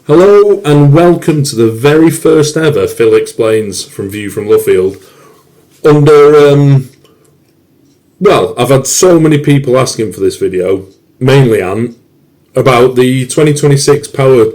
Hello and welcome to the very first ever Phil Explains from View from Luffield. I've had so many people asking for this video, mainly Ant, about the 2026 power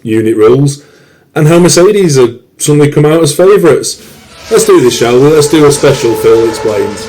unit rules and how Mercedes have suddenly come out as favourites. Let's do this, shall we? Let's do a special Phil Explains.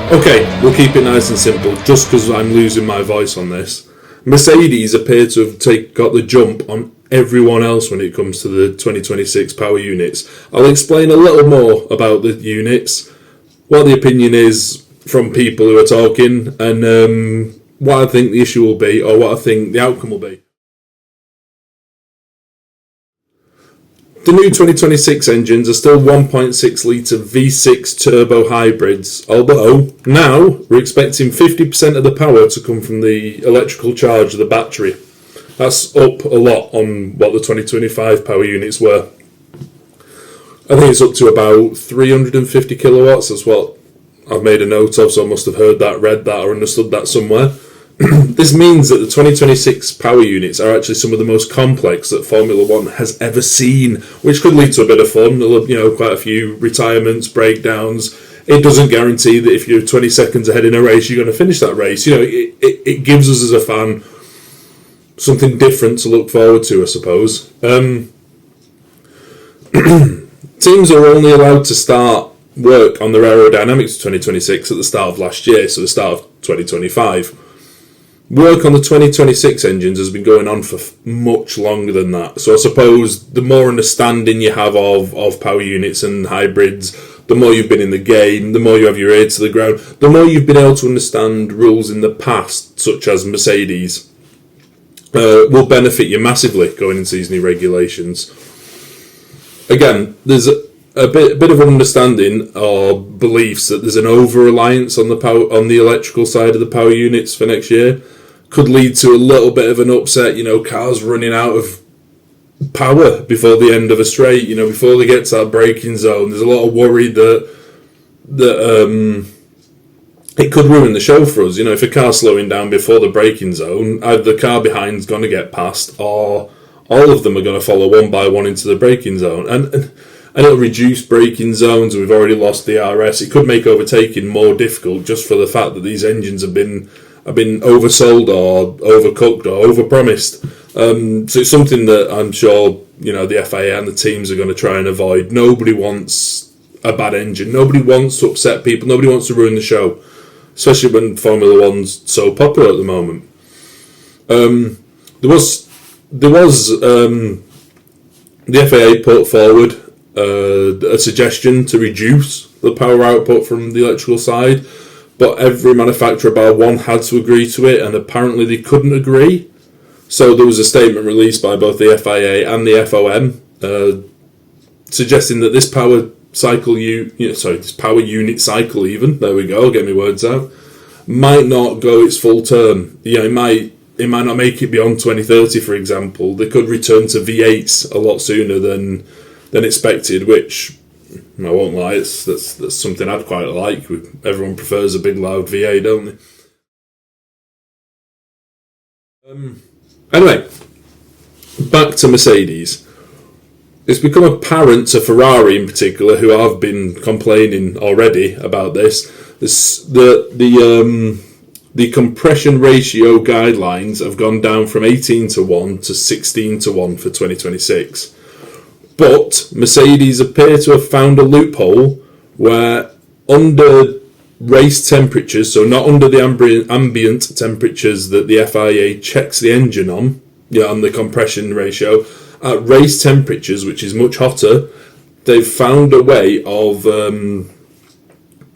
Okay, we'll keep it nice and simple, just because I'm losing my voice on this. Mercedes appear to have got the jump on everyone else when it comes to the 2026 power units. I'll explain a little more about the units, what the opinion is from people who are talking, and what I think the issue will be, or what I think the outcome will be. The new 2026 engines are still 1.6 litre V6 turbo hybrids, although now we're expecting 50% of the power to come from the electrical charge of the battery. That's up a lot on what the 2025 power units were. I think it's up to about 350 kilowatts. That's what I've made a note of, so I must have heard that, read that, or understood that somewhere. This means that the 2026 power units are actually some of the most complex that Formula One has ever seen, which could lead to a bit of fun. Quite a few retirements, breakdowns. It doesn't guarantee that if you're 20 seconds ahead in a race, you're going to finish that race. It gives us as a fan something different to look forward to, I suppose. Teams are only allowed to start work on their aerodynamics of 2026 at the start of last year, so the start of 2025. Work on the 2026 engines has been going on for much longer than that. So I suppose the more understanding you have of power units and hybrids, the more you've been in the game, the more you have your ear to the ground, the more you've been able to understand rules in the past, such as Mercedes, will benefit you massively going into these new regulations. Again, there's a bit of understanding or beliefs that there's an over-reliance on the electrical side of the power units for next year. Could lead to a little bit of an upset, cars running out of power before the end of a straight, before they get to that braking zone. There's a lot of worry that it could ruin the show for us. If a car's slowing down before the braking zone, either the car behind's going to get past, or all of them are going to follow one by one into the braking zone. And it'll reduce braking zones. We've already lost the RS. It could make overtaking more difficult just for the fact that these engines have been oversold or overcooked or overpromised. So it's something that I'm sure the FIA and the teams are going to try and avoid. Nobody wants a bad engine. Nobody wants to upset people. Nobody wants to ruin the show, especially when Formula One's so popular at the moment. There was the FIA put forward a suggestion to reduce the power output from the electrical side, but every manufacturer bar one had to agree to it, and apparently they couldn't agree. So there was a statement released by both the FIA and the FOM suggesting that this power unit cycle, even, there we go, get my words out, might not go its full term. It might not make it beyond 2030, for example. They could return to V8s a lot sooner than expected, which I won't lie, that's something I'd quite like. Everyone prefers a big loud V8, don't they? Anyway, back to Mercedes. It's become apparent to Ferrari in particular, who have been complaining already about this, the compression ratio guidelines have gone down from 18:1 to 16:1 for 2026. But Mercedes appear to have found a loophole where under race temperatures, so not under the ambient temperatures that the FIA checks the engine on the compression ratio, at race temperatures, which is much hotter, they've found a way of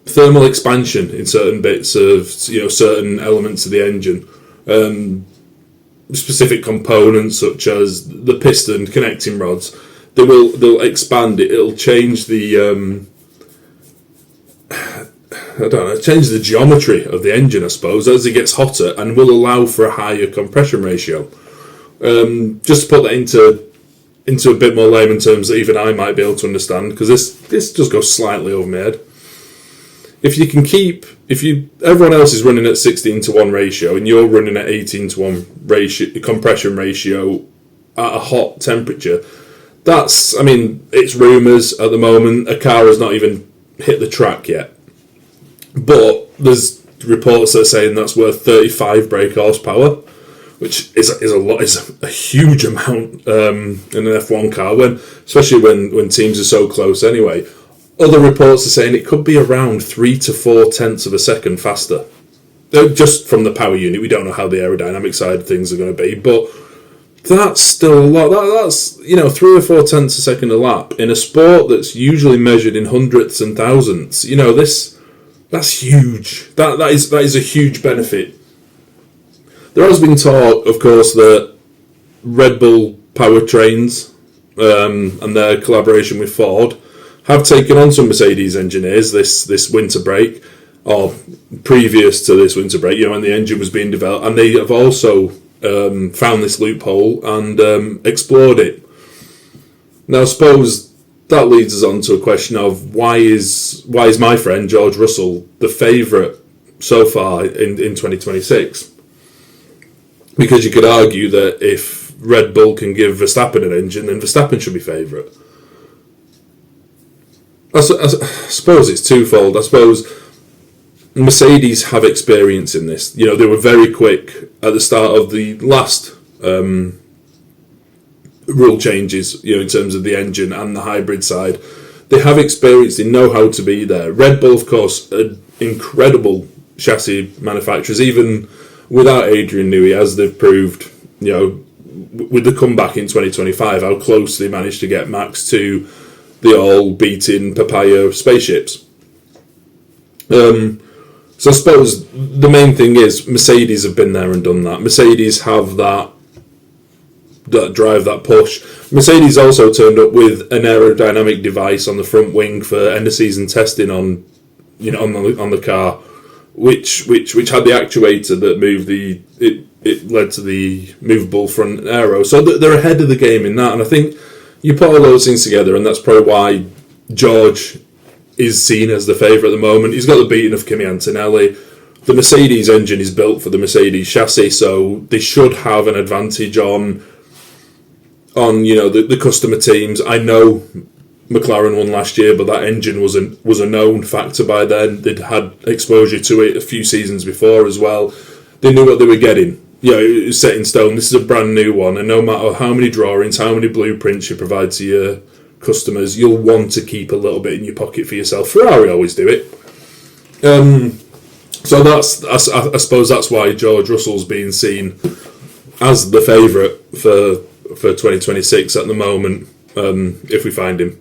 thermal expansion in certain bits of certain elements of the engine. Specific components such as the piston connecting rods. They'll expand it. It'll change the change the geometry of the engine, I suppose, as it gets hotter, and will allow for a higher compression ratio. Just to put that into a bit more layman terms that even I might be able to understand, because this just goes slightly over my head. everyone else is running at 16:1 ratio and you're running at 18:1 ratio, compression ratio at a hot temperature, it's rumours at the moment. A car has not even hit the track yet, but there's reports that are saying that's worth 35 brake horsepower, which is a huge amount in an F1 car, especially when teams are so close anyway. Other reports are saying it could be around 3 to 4 tenths of a second faster. Just from the power unit, we don't know how the aerodynamic side of things are going to be, but that's still a lot. That's 3 or 4 tenths a second a lap in a sport that's usually measured in hundredths and thousandths. That's huge. That is a huge benefit. There has been talk, of course, that Red Bull powertrains and their collaboration with Ford have taken on some Mercedes engineers this winter break, or previous to this winter break, when the engine was being developed, and they have also found this loophole and explored it. Now, I suppose that leads us on to a question of why is my friend George Russell the favourite so far in 2026? Because you could argue that if Red Bull can give Verstappen an engine, then Verstappen should be favourite. I suppose it's twofold. I suppose Mercedes have experience in this. They were very quick at the start of the last rule changes, in terms of the engine and the hybrid side. They have experience, they know how to be there. Red Bull, of course, are incredible chassis manufacturers, even without Adrian Newey, as they've proved, with the comeback in 2025, how close they managed to get Max to the all-beating Papaya spaceships. So I suppose the main thing is Mercedes have been there and done that. Mercedes have that drive, that push. Mercedes also turned up with an aerodynamic device on the front wing for end-of-season testing on the car, which had the actuator that moved it led to the movable front aero. So they're ahead of the game in that, and I think you put all those things together, and that's probably why George is seen as the favourite at the moment. He's got the beating of Kimi Antonelli. The Mercedes engine is built for the Mercedes chassis, so they should have an advantage on the customer teams. I know McLaren won last year, but that engine was a known factor by then. They'd had exposure to it a few seasons before as well. They knew what they were getting. It was set in stone. This is a brand new one, and no matter how many drawings, how many blueprints you provide to your customers, you'll want to keep a little bit in your pocket for yourself. Ferrari always do it. So I suppose that's why George Russell's being seen as the favourite for 2026 at the moment, if we find him.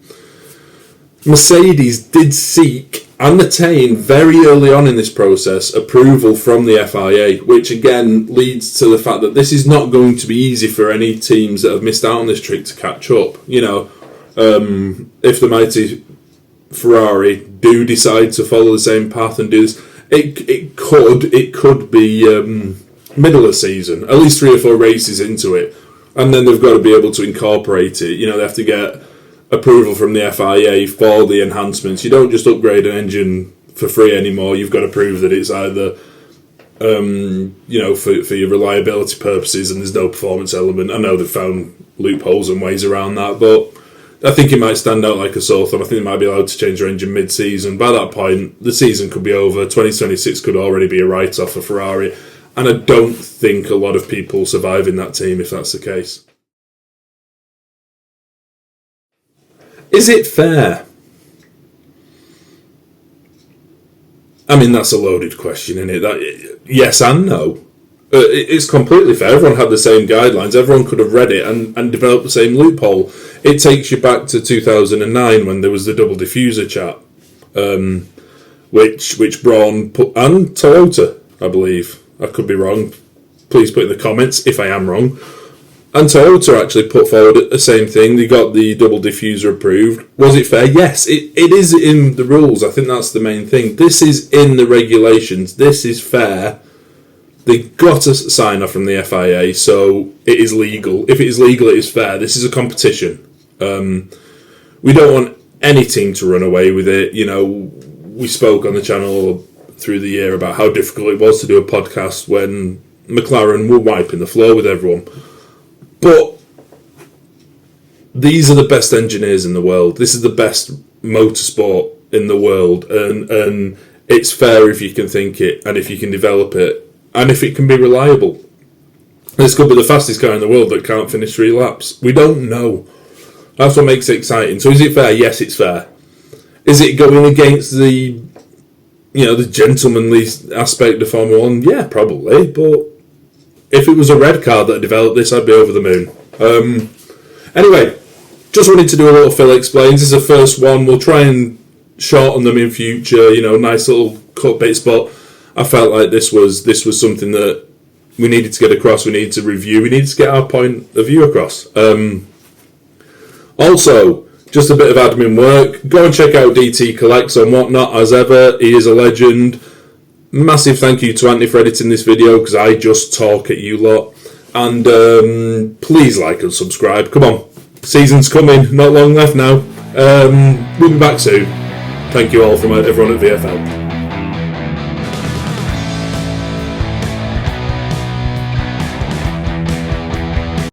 Mercedes did seek and attain very early on in this process approval from the FIA, which again leads to the fact that this is not going to be easy for any teams that have missed out on this trick to catch up. If the mighty Ferrari do decide to follow the same path and do this, it could be middle of season, at least 3 or 4 races into it, and then they've got to be able to incorporate it. They have to get approval from the FIA for the enhancements. You don't just upgrade an engine for free anymore. You've got to prove that it's either for your reliability purposes and there's no performance element. I know they've found loopholes and ways around that, but I think it might stand out like a sore thumb. I think they might be allowed to change their engine mid-season. By that point, the season could be over. 2026 could already be a write-off for Ferrari, and I don't think a lot of people survive in that team if that's the case. Is it fair? That's a loaded question, isn't it? Yes and no. It's completely fair. Everyone had the same guidelines. Everyone could have read it and developed the same loophole. It takes you back to 2009 when there was the double diffuser chat, which Braun put, and Toyota, I believe. I could be wrong. Please put in the comments if I am wrong. And Toyota actually put forward the same thing. They got the double diffuser approved. Was it fair? Yes, it is in the rules. I think that's the main thing. This is in the regulations. This is fair. They got a sign off from the FIA, so it is legal. If it is legal, it is fair. This is a competition. We don't want any team to run away with it. we spoke on the channel through the year about how difficult it was to do a podcast when McLaren were wiping the floor with everyone. But these are the best engineers in the world. This is the best motorsport in the world, and it's fair if you can think it, and if you can develop it, and if it can be reliable. This could be the fastest car in the world that can't finish 3 laps. We don't know. That's what makes it exciting. So is it fair? Yes, it's fair. Is it going against the gentlemanly aspect of Formula 1? Yeah, probably. But if it was a red car that developed this, I'd be over the moon. Anyway, just wanted to do a little Phil Explains. This is the first one. We'll try and shorten them in future. Nice little cut bits. But I felt like this was something that we needed to get across. We needed to review. We needed to get our point of view across. Also, just a bit of admin work. Go and check out DT Collects and whatnot. As ever, he is a legend. Massive thank you to Anthony for editing this video, because I just talk at you lot. And please like and subscribe. Come on. Season's coming. Not long left now. We'll be back soon. Thank you all from everyone at VFL.